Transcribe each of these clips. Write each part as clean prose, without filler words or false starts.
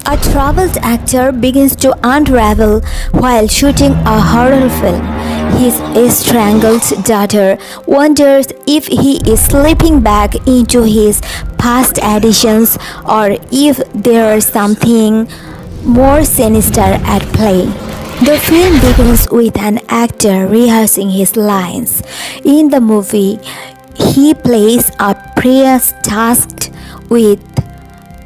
A troubled actor begins to unravel while shooting a horror film. His strangled daughter wonders if he is slipping back into his past editions or if there is something more sinister at play. The film begins with an actor rehearsing his lines. In the movie, he plays a priest tasked with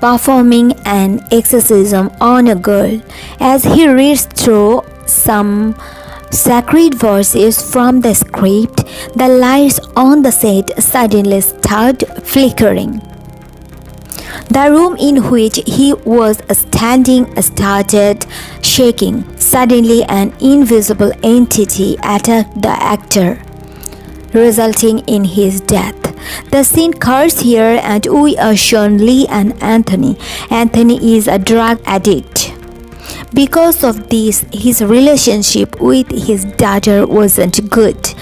performing an exorcism on a girl. As he reads through some sacred verses from the script, the lights on the set suddenly start flickering. The room in which he was standing started shaking. Suddenly, an invisible entity attacked the actor, resulting in his death. The scene cuts here and we are shown Lee and Anthony. Anthony is a drug addict. Because of this, his relationship with his daughter wasn't good.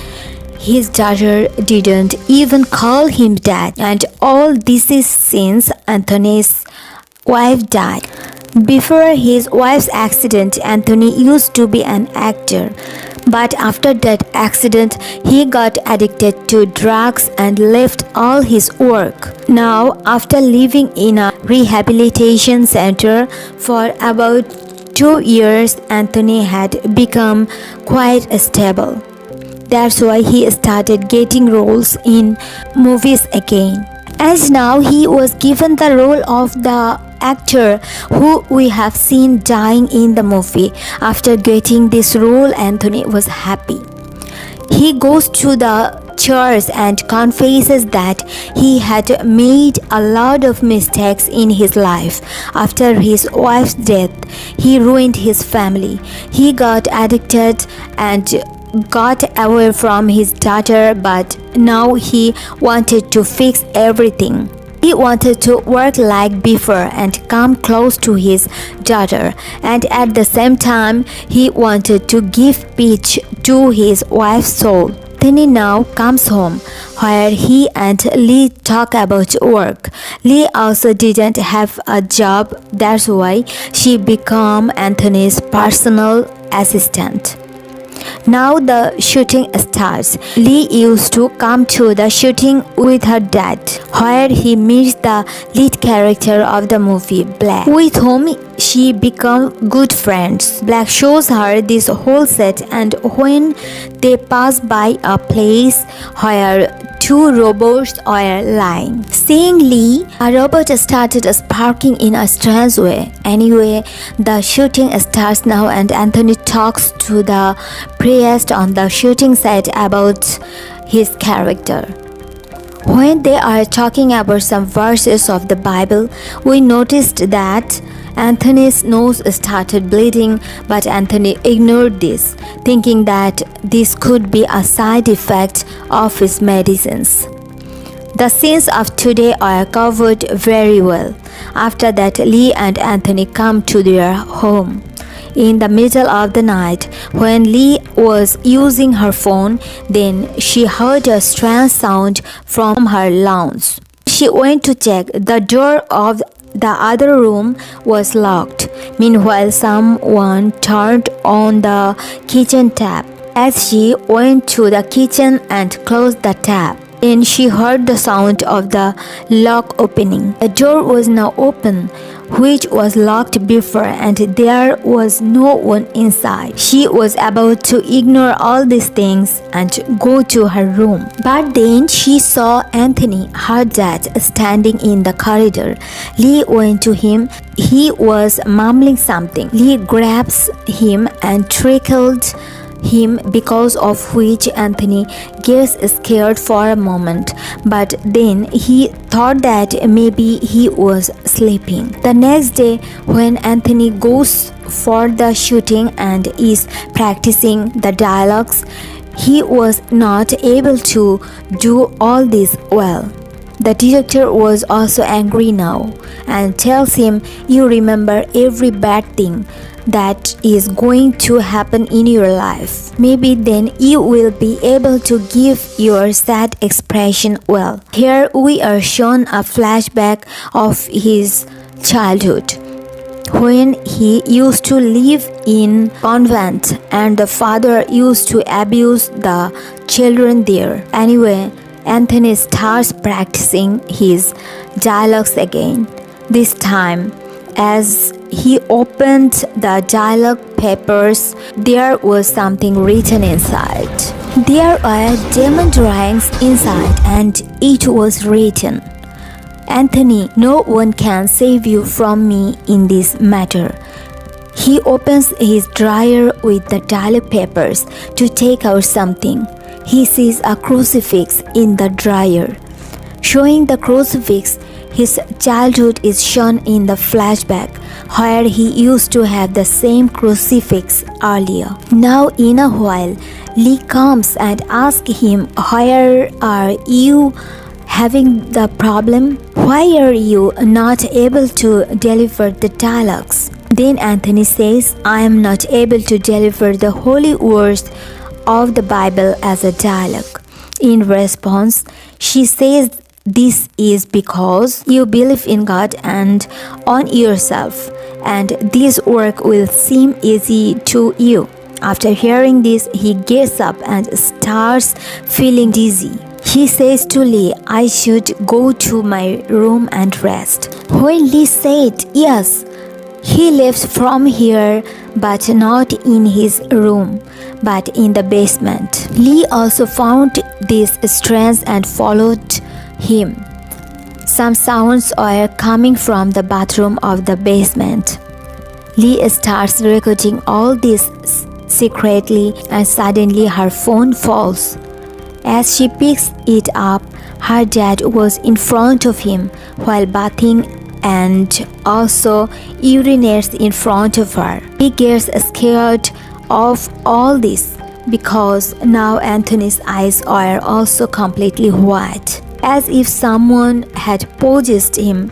His daughter didn't even call him dad, and all this is since Anthony's wife died. Before his wife's accident, Anthony used to be an actor. But after that accident, he got addicted to drugs and left all his work. Now, after living in a rehabilitation center for about 2 years, Anthony had become quite stable. That's why he started getting roles in movies again. And now he was given the role of the actor who we have seen dying in the movie. After getting this role, Anthony was happy. He goes to the church and confesses that he had made a lot of mistakes in his life. After his wife's death, he ruined his family. He got addicted and got away from his daughter, but now he wanted to fix everything. He wanted to work like before and come close to his daughter, and at the same time, he wanted to give peace to his wife's soul. Anthony now comes home, where he and Lee talk about work. Lee also didn't have a job, that's why she became Anthony's personal assistant. Now the shooting starts. Lee used to come to the shooting with her dad, where he meets the lead character of the movie, Black, with whom she became good friends. Black shows her this whole set, and when they pass by a place where two robots are lying, seeing Lee, a robot started sparking in a strange way. Anyway, the shooting starts now and Anthony talks to the priest on the shooting set about his character. When they are talking about some verses of the Bible, we noticed that Anthony's nose started bleeding, but Anthony ignored this, thinking that this could be a side effect of his medicines. The scenes of today are covered very well. After that, Lee and Anthony come to their home. In the middle of the night, when Lee was using her phone, then she heard a strange sound from her lounge. She went to check. The door of the other room was locked. Meanwhile, someone turned on the kitchen tap. As she went to the kitchen and closed the tap, then she heard the sound of the lock opening. The door was now open, which was locked before, and there was no one inside. She was about to ignore all these things and go to her room. But then she saw Anthony, her dad, standing in the corridor. Lee went to him. He was mumbling something. Lee grabs him and trickled him, because of which Anthony gets scared for a moment, but then he thought that maybe he was sleeping. The next day, when Anthony goes for the shooting and is practicing the dialogues, he was not able to do all this well. The director was also angry now and tells him, "You remember every bad thing that is going to happen in your life. Maybe then you will be able to give your sad expression well." Here we are shown a flashback of his childhood. when he used to live in convent and the father used to abuse the children there. Anyway, Anthony starts practicing his dialogues again. This time, as he opened the dialogue papers, there was something written inside. There were demon drawings inside and it was written, "Anthony, no one can save you from me in this matter." He opens his drawer with the dialogue papers to take out something. He sees a crucifix in the drawer. Showing the crucifix, his childhood is shown in the flashback, where he used to have the same crucifix earlier. Now in a while, Lee comes and asks him, "Where are you having the problem? Why are you not able to deliver the dialogues?" Then Anthony says, "I am not able to deliver the holy words of the Bible as a dialogue." In response, she says, "This is because you believe in God and on yourself, and this work will seem easy to you." After hearing this, he gets up and starts feeling dizzy. He says to Lee, "I should go to my room and rest." When Lee said yes, he left from here, but not in his room, but in the basement. Lee also found this strange and followed him. Some sounds are coming from the bathroom of the basement. Lee starts recording all this secretly and suddenly her phone falls. As she picks it up, her dad was in front of him while bathing and also urinates in front of her. He gets scared of all this because now Anthony's eyes are also completely white, as if someone had possessed him,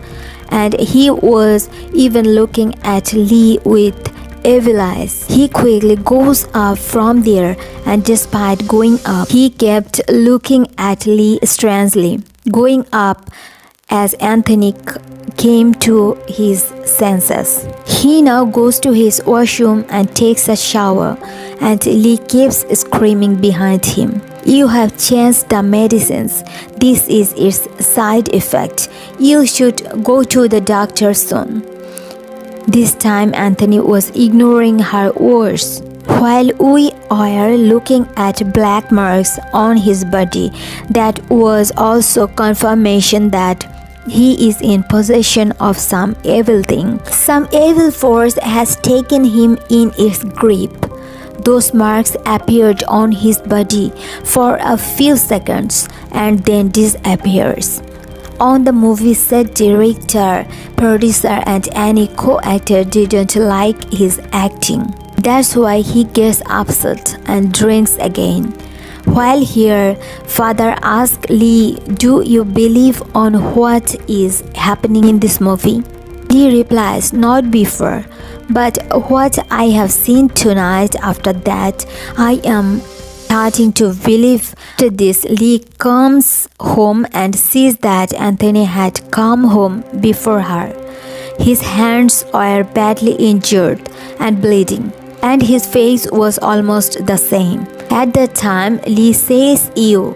and he was even looking at Lee with evil eyes. He quickly goes up from there, and despite going up, he kept looking at Lee strangely. Going up as Anthony came to his senses. He now goes to his washroom and takes a shower, and Lee keeps screaming behind him, "You have changed the medicines. This is its side effect. You should go to the doctor soon." This time Anthony was ignoring her words. While we are looking at black marks on his body, that was also confirmation that he is in possession of some evil thing. Some evil force has taken him in its grip. Those marks appeared on his body for a few seconds and then disappears. On the movie set, director, producer and any co-actor didn't like his acting. That's why he gets upset and drinks again. While here, father asks Lee, "Do you believe on what is happening in this movie?" Lee replies, "Not before, but what I have seen tonight, after that, I am starting to believe." To this, Lee comes home and sees that Anthony had come home before her. His hands were badly injured and bleeding, and his face was almost the same. At that time, Lee says, "You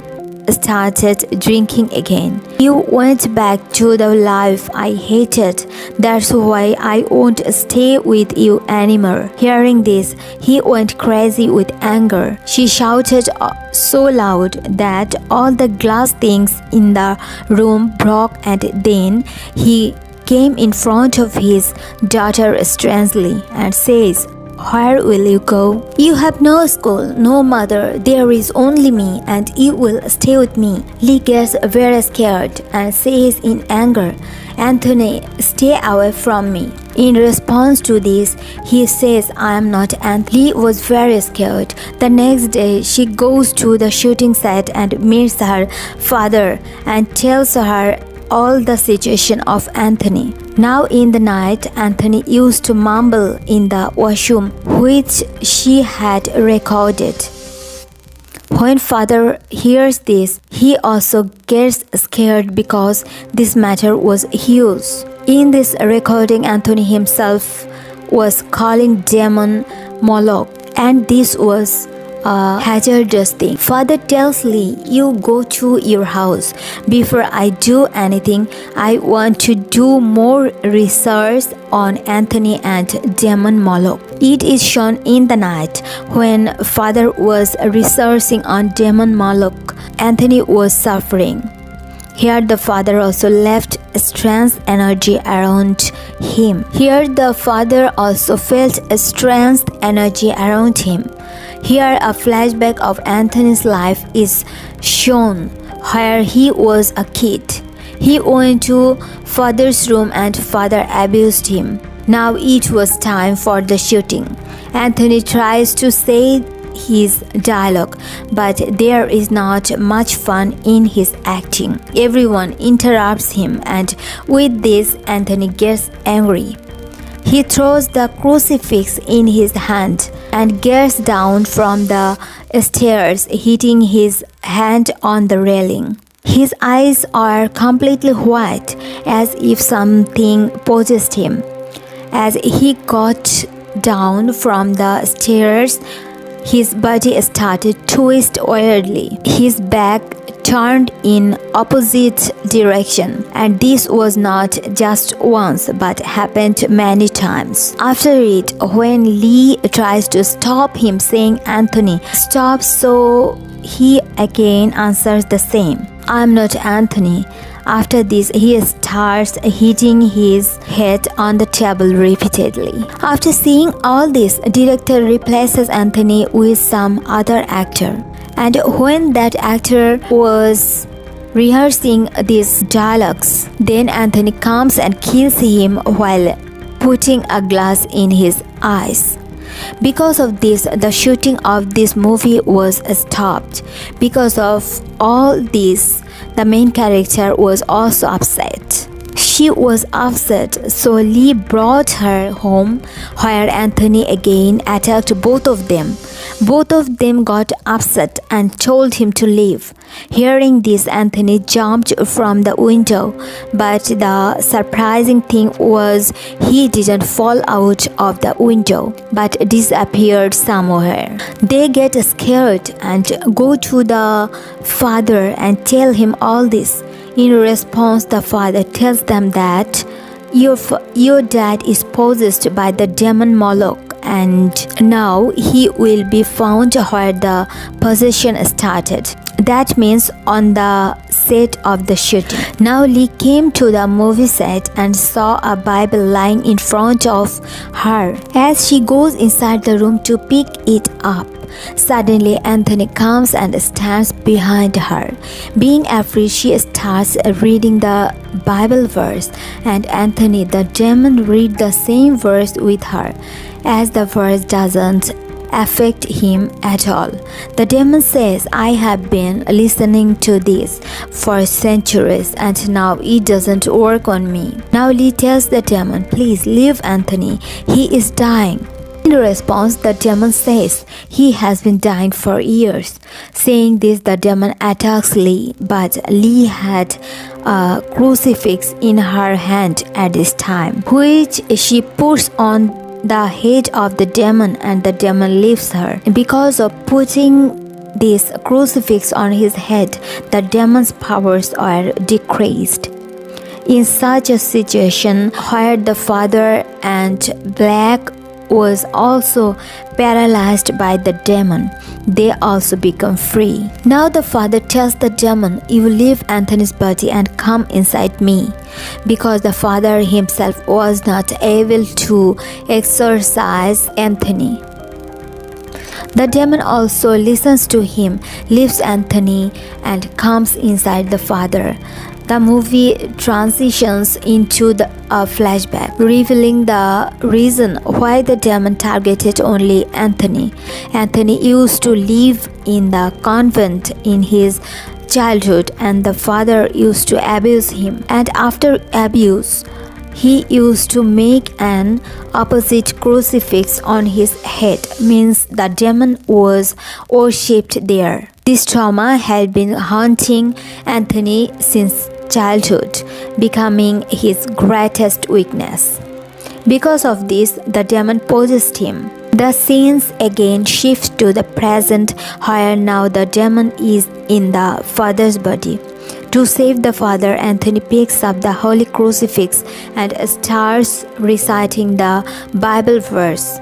started drinking again. You went back to the life I hated. That's why I won't stay with you anymore." Hearing this, he went crazy with anger. She shouted so loud that all the glass things in the room broke, and then he came in front of his daughter strangely and says, "Where will you go? You have no school, no mother. There is only me, and you will stay with me." Lee gets very scared and says in anger, "Anthony, stay away from me." In response to this, he says, "I am not Anthony." Lee was very scared. The next day, she goes to the shooting set and meets her father and tells her all the situation of Anthony. Now in the night, Anthony used to mumble in the washroom, which she had recorded. When father hears this, he also gets scared because this matter was huge. In this recording, Anthony himself was calling demon Moloch, and this was a hazardous thing. Father tells Lee, "You go to your house. Before I do anything, I want to do more research on Anthony and demon Moloch." It is shown in the night when Father was researching on demon Moloch. Anthony was suffering. Here the Father also left strange energy around him. Here the Father also felt a strange energy around him. Here a flashback of Anthony's life is shown where he was a kid. He went to Father's room and Father abused him. Now it was time for the shooting. Anthony tries to say his dialogue, but there is not much fun in his acting. Everyone interrupts him, and with this, Anthony gets angry. He throws the crucifix in his hand and gets down from the stairs, hitting his hand on the railing. His eyes are completely white, as if something possessed him. As he got down from the stairs, his body started to twist weirdly. His back turned in opposite direction, and this was not just once but happened many times. After it, when Lee tries to stop him saying, "Anthony, stop," so he again answers the same, "I'm not Anthony." After this, he starts hitting his head on the table repeatedly. After seeing all this, director replaces Anthony with some other actor. And when that actor was rehearsing these dialogues, then Anthony comes and kills him while putting a glass in his eyes. Because of this, the shooting of this movie was stopped. Because of all this, the main character was also upset. She was upset, so Lee brought her home, where Anthony again attacked both of them. Both of them got upset and told him to leave. Hearing this, Anthony jumped from the window, but the surprising thing was he didn't fall out of the window, but disappeared somewhere. They get scared and go to the father and tell him all this. In response, the father tells them that your dad is possessed by the demon Moloch, and now he will be found where the possession started. That means on the set of the shooting. Now Lee came to the movie set and saw a Bible lying in front of her. As she goes inside the room to pick it up, suddenly Anthony comes and stands behind her. Being afraid, she starts reading the Bible verse, and Anthony, the demon, read the same verse with her, as the verse doesn't affect him at all. The demon says, "I have been listening to this for centuries and now it doesn't work on me." Now Lee tells the demon, "Please leave Anthony, he is dying." In response, the demon says, "He has been dying for years." Saying this, the demon attacks Lee, but Lee had a crucifix in her hand at this time, which she puts on the head of the demon, and the demon leaves her. Because of putting this crucifix on his head, the demon's powers are decreased. In such a situation where the father and Black was also paralyzed by the demon, they also become free. Now the father tells the demon, "You leave Anthony's body and come inside me." Because the father himself was not able to exorcise Anthony, the demon also listens to him, leaves Anthony, and comes inside the father. The movie transitions into a flashback, revealing the reason why the demon targeted only Anthony. Anthony used to live in the convent in his childhood, and the father used to abuse him. And after abuse, he used to make an opposite crucifix on his head, means the demon was worshipped there. This trauma had been haunting Anthony since childhood, becoming his greatest weakness. Because of this, the demon possessed him. The scenes again shift to the present, where now the demon is in the father's body. To save the father, Anthony picks up the holy crucifix and starts reciting the Bible verse.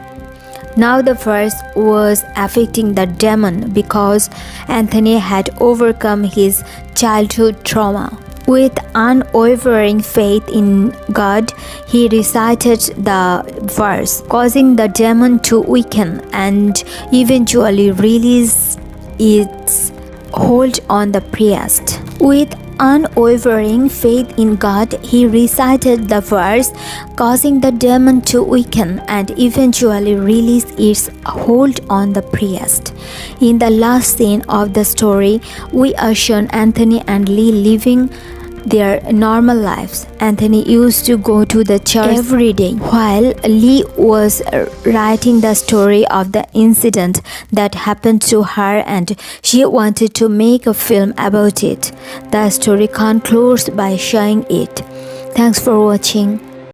Now the verse was affecting the demon because Anthony had overcome his childhood trauma. With unwavering faith in God, he recited the verse, causing the demon to weaken and eventually release its hold on the priest. With unwavering faith in God, he recited the verse, causing the demon to weaken and eventually release its hold on the priest. In the last scene of the story, we are shown Anthony and Lee living their normal lives. Anthony used to go to the church every day, while Lee was writing the story of the incident that happened to her, and she wanted to make a film about it. The story concludes by showing it. Thanks for watching.